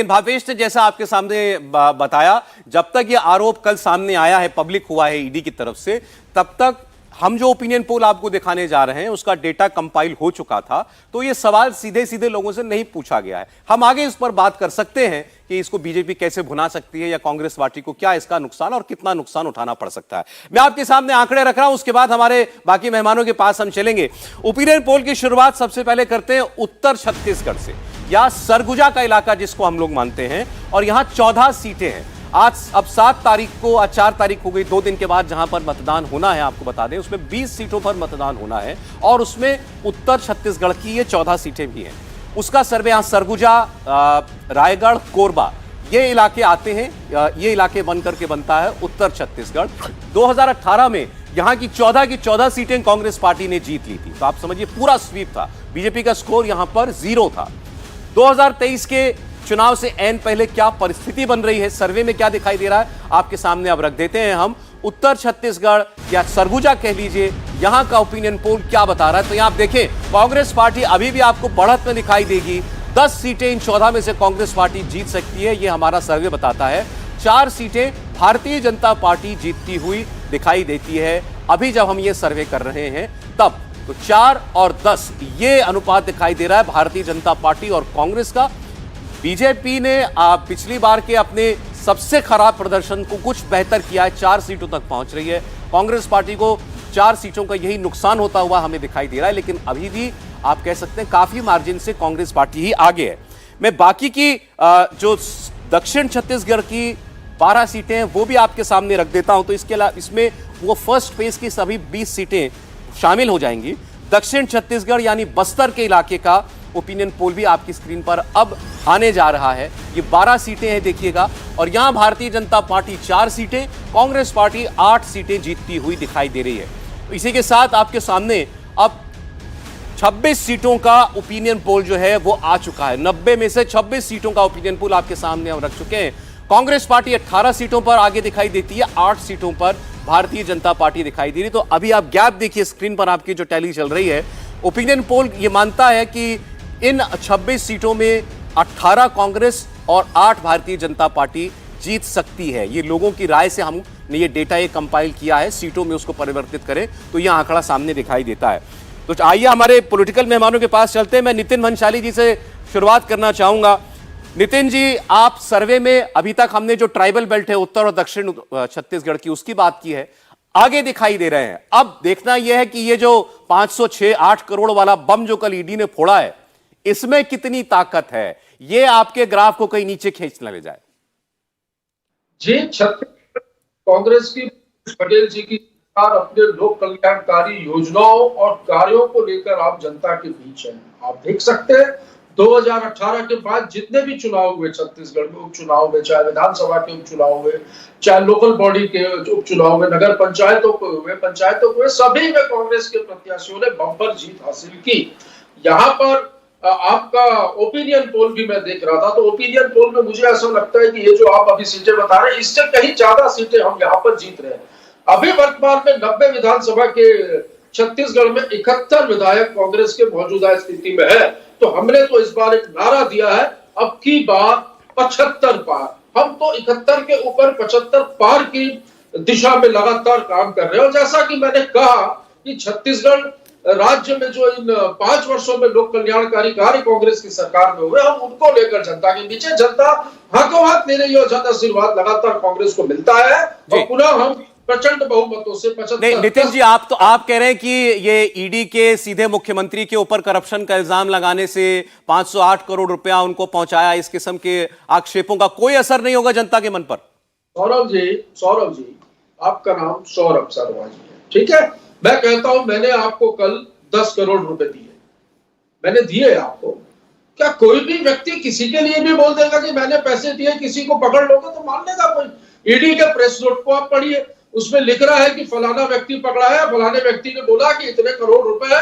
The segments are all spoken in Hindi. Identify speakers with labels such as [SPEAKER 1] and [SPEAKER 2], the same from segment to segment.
[SPEAKER 1] भावेश ने जैसा आपके सामने बताया, जब तक ये आरोप कल सामने आया है, पब्लिक हुआ है ईडी की तरफ से, तब तक हम जो ओपिनियन पोल आपको दिखाने जा रहे हैं उसका डेटा कंपाइल हो चुका था। तो ये सवाल सीधे सीधे लोगों से नहीं पूछा गया है। हम आगे इस पर बात कर सकते हैं कि इसको बीजेपी कैसे भुना सकती है या कांग्रेस पार्टी को क्या इसका नुकसान और कितना नुकसान उठाना पड़ सकता है। मैं आपके सामने आंकड़े रख रहा हूं, उसके बाद हमारे बाकी मेहमानों के पास हम चलेंगे। ओपिनियन पोल की शुरुआत सबसे पहले करते हैं उत्तर छत्तीसगढ़ से, या सरगुजा का इलाका जिसको हम लोग मानते हैं, और यहां 14 सीटें हैं। आज अब 7 तारीख को, आज 4 तारीख हो गई, 2 दिन के बाद जहां पर मतदान होना है, आपको बता दें उसमें 20 सीटों पर मतदान होना है और उसमें उत्तर छत्तीसगढ़ की ये 14 सीटें भी हैं। उसका सर्वे यहां सरगुजा, रायगढ़, कोरबा ये इलाके आते हैं। ये इलाके बनकर के बनता है उत्तर छत्तीसगढ़। 2018 में यहां की 14 सीटें कांग्रेस पार्टी ने जीत ली थी। तो आप समझिए पूरा स्वीप था, बीजेपी का स्कोर यहां पर 0 था। 2023 के चुनाव से ऐन पहले क्या परिस्थिति बन रही है, सर्वे में क्या दिखाई दे रहा है, आपके सामने अब रख देते हैं हम। उत्तर छत्तीसगढ़ या सरगुजा कह लीजिए, यहां का ओपिनियन पोल क्या बता रहा है। तो यहां आप देखें, कांग्रेस पार्टी अभी भी आपको बढ़त में दिखाई देगी। 10 सीटें इन 14 में से कांग्रेस पार्टी जीत सकती है, यह हमारा सर्वे बताता है। 4 सीटें भारतीय जनता पार्टी जीतती हुई दिखाई देती है अभी जब हम ये सर्वे कर रहे हैं तब। तो 4 और 10 ये अनुपात दिखाई दे रहा है भारतीय जनता पार्टी और कांग्रेस का। बीजेपी ने पिछली बार के अपने सबसे खराब प्रदर्शन को कुछ बेहतर किया है, 4 सीटों तक पहुंच रही है। कांग्रेस पार्टी को 4 सीटों का यही नुकसान होता हुआ हमें दिखाई दे रहा है, लेकिन अभी भी आप कह सकते हैं काफी मार्जिन से कांग्रेस पार्टी ही आगे है। मैं बाकी की जो दक्षिण छत्तीसगढ़ की 12 सीटें हैं वो भी आपके सामने रख देता हूं। तो इसके अलावा इसमें वो फर्स्ट फेज की सभी 20 सीटें शामिल हो जाएंगी। दक्षिण छत्तीसगढ़ यानी बस्तर के इलाके का ओपिनियन पोल भी आपकी स्क्रीन पर अब आने जा रहा है। ये 12 सीटें हैं देखिएगा, और यहां भारतीय जनता पार्टी 4 सीटें, कांग्रेस पार्टी 8 सीटें जीतती हुई दिखाई दे रही है। तो इसी के साथ आपके सामने अब 26 सीटों का ओपिनियन पोल जो है वो आ चुका है। 90 में से 26 सीटों का ओपिनियन पोल आपके सामने हम रख चुके हैं। कांग्रेस पार्टी 18 सीटों पर आगे दिखाई देती है, 8 सीटों पर भारतीय जनता पार्टी दिखाई दे रही। तो अभी आप गैप देखिए स्क्रीन पर, आपकी जो टैली चल रही है। ओपिनियन पोल ये मानता है कि इन 26 सीटों में 18 कांग्रेस और 8 भारतीय जनता पार्टी जीत सकती है। ये लोगों की राय से हमने ये डेटा ये कंपाइल किया है, सीटों में उसको परिवर्तित करें तो यह आंकड़ा सामने दिखाई देता है। तो आइए हमारे पॉलिटिकल मेहमानों के पास चलते हैं। मैं नितिन भंसाली जी से शुरुआत करना चाहूंगा। नितिन जी, आप सर्वे में अभी तक हमने जो ट्राइबल बेल्ट है उत्तर और दक्षिण छत्तीसगढ़ की उसकी बात की है, आगे दिखाई दे रहे हैं। अब देखना यह है कि ये जो 506-8 करोड़ वाला बम जो कल ईडी ने फोड़ा है, इसमें कितनी ताकत है, ये आपके ग्राफ को कहीं नीचे खींच न ले जाए।
[SPEAKER 2] जी, छत्तीसगढ़ कांग्रेस की पटेल जी की सरकार अपने लोक कल्याणकारी योजनाओं और कार्यों को लेकर आप जनता के बीच है। आप देख सकते हैं 2018 के बाद जितने भी चुनाव हुए छत्तीसगढ़ में, उपचुनाव में, चाहे विधानसभा के उपचुनाव हुए, चाहे लोकल बॉडी के उपचुनाव में, नगर पंचायतों को हुए, सभी में कांग्रेस के प्रत्याशियों ने बम्पर जीत हासिल की। यहाँ पर आपका ओपिनियन पोल भी मैं देख रहा था, तो ओपिनियन पोल में मुझे ऐसा लगता है कि ये जो आप अभी सीटें बता रहे हैं, इससे कहीं ज्यादा सीटें हम यहाँ पर जीत रहे हैं। अभी वर्तमान में 90 विधानसभा के छत्तीसगढ़ में 71 विधायक कांग्रेस के मौजूदा स्थिति में है। तो हमने तो इस बार एक नारा दिया है, अब की बार 75 पार। हम तो 71 के ऊपर 75 पार की दिशा में लगातार काम कर रहे हैं। और जैसा कि मैंने कहा कि छत्तीसगढ़ राज्य में जो इन 5 वर्षों में लोक कल्याणकारी कार्य कांग्रेस की सरकार में हुए, हम उनको लेकर जनता के पीछे, जनता हाथों हाथ ले रही है और जन आशीर्वाद लगातार कांग्रेस को मिलता है और पुनः हम प्रचंड बहुमतों से 75।
[SPEAKER 1] नहीं नितिन जी, आप कह रहे हैं कि ये ईडी के सीधे मुख्यमंत्री के ऊपर करप्शन का इल्जाम लगाने से 508 करोड़ रुपया उनको पहुंचाया, इस किस्म के आक्षेपों का कोई असर नहीं होगा जनता के मन पर।
[SPEAKER 2] सौरभ जी, आपका नाम सौरभ शर्मा जी है, ठीक है। मैं कहता हूं, मैंने आपको कल 10 करोड़ रुपए दिए, मैंने दिए आपको। क्या कोई भी व्यक्ति किसी के लिए भी बोल देगा कि मैंने पैसे दिए, किसी को पकड़ लोगे तो मान लेगा कोई? ईडी के प्रेस नोट को आप पढ़िए, उसमें लिख रहा है कि फलाना व्यक्ति पकड़ा है, फलाने व्यक्ति ने बोला कि इतने करोड़ रुपए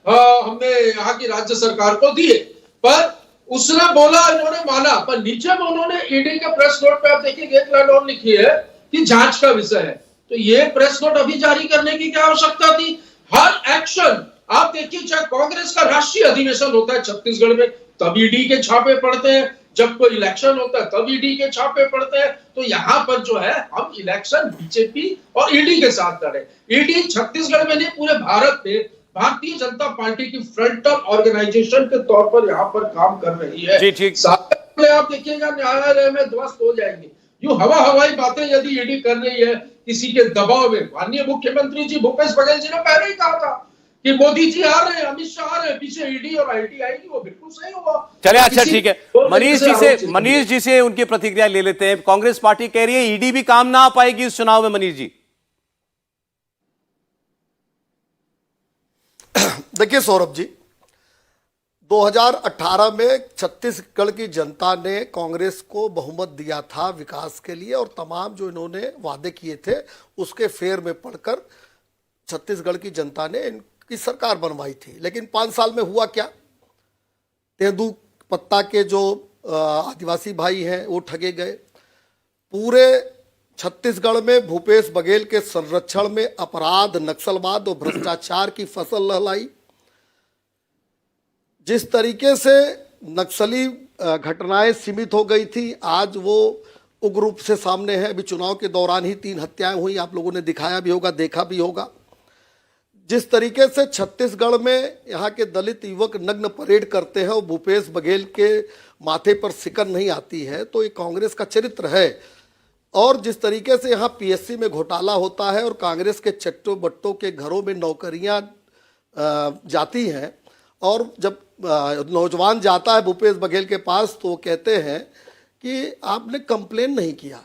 [SPEAKER 2] हमने यहाँ की राज्य सरकार को दिए। पर उसने बोला, इन्होंने माना, पर नीचे में उन्होंने ईडी के प्रेस नोट पे आप देखिए एक लाइन और लिखी है कि जांच का विषय है। तो ये प्रेस नोट अभी जारी करने की क्या आवश्यकता थी? हर एक्शन आप देखिए, चाहे कांग्रेस का राष्ट्रीय अधिवेशन होता है छत्तीसगढ़ में, तब ईडी के छापे पड़ते हैं। जब कोई इलेक्शन होता है तब ईडी के छापे पड़ते हैं। तो यहाँ पर जो है हम इलेक्शन बीजेपी और ईडी के साथ लड़े। ईडी छत्तीसगढ़ में नहीं, पूरे भारत में भारतीय जनता पार्टी की फ्रंटल ऑर्गेनाइजेशन के तौर पर यहाँ पर काम कर रही है।
[SPEAKER 1] जी ठीक।
[SPEAKER 2] सारे आप देखिएगा न्यायालय में ध्वस्त हो जाएंगे। यूं हवाई बातें यदि ईडी कर रही है किसी के दबाव में, माननीय मुख्यमंत्री जी भूपेश बघेल जी ने पहले ही कहा था कि मोदी जी आ रहे हैं, अमित शाह आ रहे हैं, पीछे ईडी और आईटी आएगी, वो बिल्कुल सही हुआ।
[SPEAKER 1] चले अच्छा ठीक है, मनीष जी से उनकी प्रतिक्रिया ले लेते हैं। कांग्रेस पार्टी कह रही है ईडी भी काम ना आ पाएगी इस चुनाव में। मनीष जी
[SPEAKER 3] देखिए सौरभ जी, 2018 में छत्तीसगढ़ की जनता ने कांग्रेस को बहुमत दिया था विकास के लिए, और तमाम जो इन्होंने वादे किए थे उसके फेर में पड़कर छत्तीसगढ़ की जनता ने इनकी सरकार बनवाई थी। लेकिन 5 साल में हुआ क्या? तेंदू पत्ता के जो आदिवासी भाई हैं वो ठगे गए। पूरे छत्तीसगढ़ में भूपेश बघेल के संरक्षण में अपराध, नक्सलवाद और भ्रष्टाचार की फसल लहलाई। जिस तरीके से नक्सली घटनाएं सीमित हो गई थी, आज वो उग्र रूप से सामने है। अभी चुनाव के दौरान ही 3 हत्याएं हुई, आप लोगों ने दिखाया भी होगा, देखा भी होगा। जिस तरीके से छत्तीसगढ़ में यहाँ के दलित युवक नग्न परेड करते हैं और भूपेश बघेल के माथे पर सिकन नहीं आती है, तो ये कांग्रेस का चरित्र है। और जिस तरीके से यहाँ पीएससी में घोटाला होता है और कांग्रेस के चट्टो बट्टों के घरों में नौकरियाँ जाती हैं, और जब नौजवान जाता है भूपेश बघेल के पास तो वो कहते हैं कि आपने कंप्लेन नहीं किया।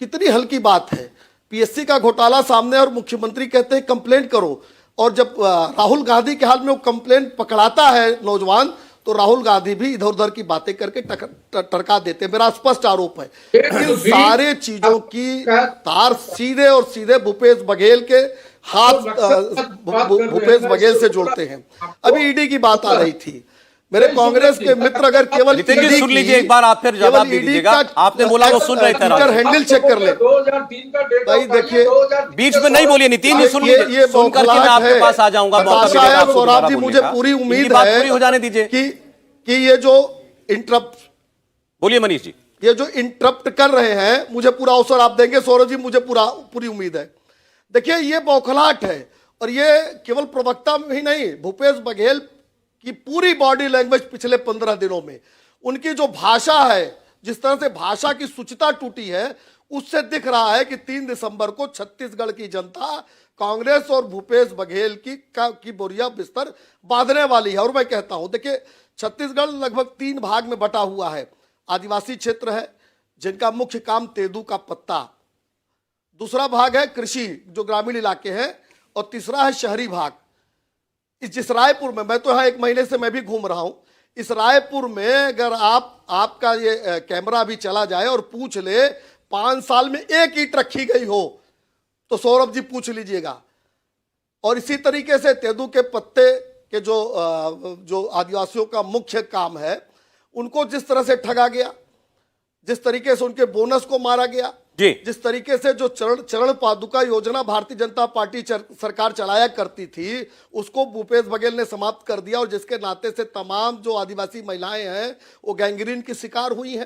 [SPEAKER 3] कितनी हल्की बात है, पीएससी का घोटाला सामने और मुख्यमंत्री कहते हैं कंप्लेंट करो। और जब राहुल गांधी के हाल में वो कंप्लेंट पकड़ाता है नौजवान, तो राहुल गांधी भी इधर उधर की बातें करके टरका देते हैं। मेरा स्पष्ट आरोप है कि सारे चीजों की तार सीधे और सीधे भूपेश बघेल के हाथ, भूपेश बघेल से जोड़ते हैं। अभी ईडी की बात आ रही थी, मेरे कांग्रेस के मित्र अगर केवल
[SPEAKER 1] सुन लीजिए एक बार, आप फिर जवाब दे दीजिएगा। आपने बोला वो सुन रहे थे,
[SPEAKER 3] हैंडल चेक कर ले।
[SPEAKER 2] 2003 का डेटा
[SPEAKER 3] भाई देखिए,
[SPEAKER 1] बीच में नहीं बोलिए नितिन जी, सुन लीजिए।
[SPEAKER 3] ये
[SPEAKER 1] सुन करके मैं आपके पास आ जाऊंगा।
[SPEAKER 3] सौरभ जी, मुझे पूरी उम्मीद है
[SPEAKER 1] पूरी हो जाने दीजिए
[SPEAKER 3] कि ये जो इंटरप्ट,
[SPEAKER 1] बोलिए मनीष जी,
[SPEAKER 3] ये जो इंटरप्ट कर रहे हैं, मुझे पूरा अवसर आप देंगे सौरभ जी, मुझे पूरी उम्मीद है। देखिए ये बौखलाहट है, और ये केवल प्रवक्ता में ही नहीं, भूपेश बघेल की पूरी बॉडी लैंग्वेज पिछले 15 दिनों में, उनकी जो भाषा है, जिस तरह से भाषा की शुचिता टूटी है, उससे दिख रहा है कि 3 दिसंबर को छत्तीसगढ़ की जनता कांग्रेस और भूपेश बघेल की बोरिया बिस्तर बांधने वाली है। और मैं कहता हूं, देखिए छत्तीसगढ़ लगभग 3 भाग में बटा हुआ है। आदिवासी क्षेत्र है जिनका मुख्य काम तेंदू का पत्ता, दूसरा भाग है कृषि जो ग्रामीण इलाके हैं, और तीसरा है शहरी भाग। जिस रायपुर में, मैं तो यहाँ 1 महीने से मैं भी घूम रहा हूँ, इस रायपुर में अगर आपका ये कैमरा भी चला जाए और पूछ ले 5 साल में 1 ईंट रखी गई हो, तो सौरभ जी पूछ लीजिएगा। और इसी तरीके से तेंदू के पत्ते के जो आदिवासियों का मुख्य काम है, उनको जिस तरह से ठगा गया, जिस तरीके से उनके बोनस को मारा गया, जिस तरीके से जो चरण पादुका योजना भारतीय जनता पार्टी सरकार चलाया करती थी, उसको भूपेश बघेल ने समाप्त कर दिया, और जिसके नाते से तमाम जो आदिवासी महिलाएं हैं वो गैंग्रीन की शिकार हुई हैं।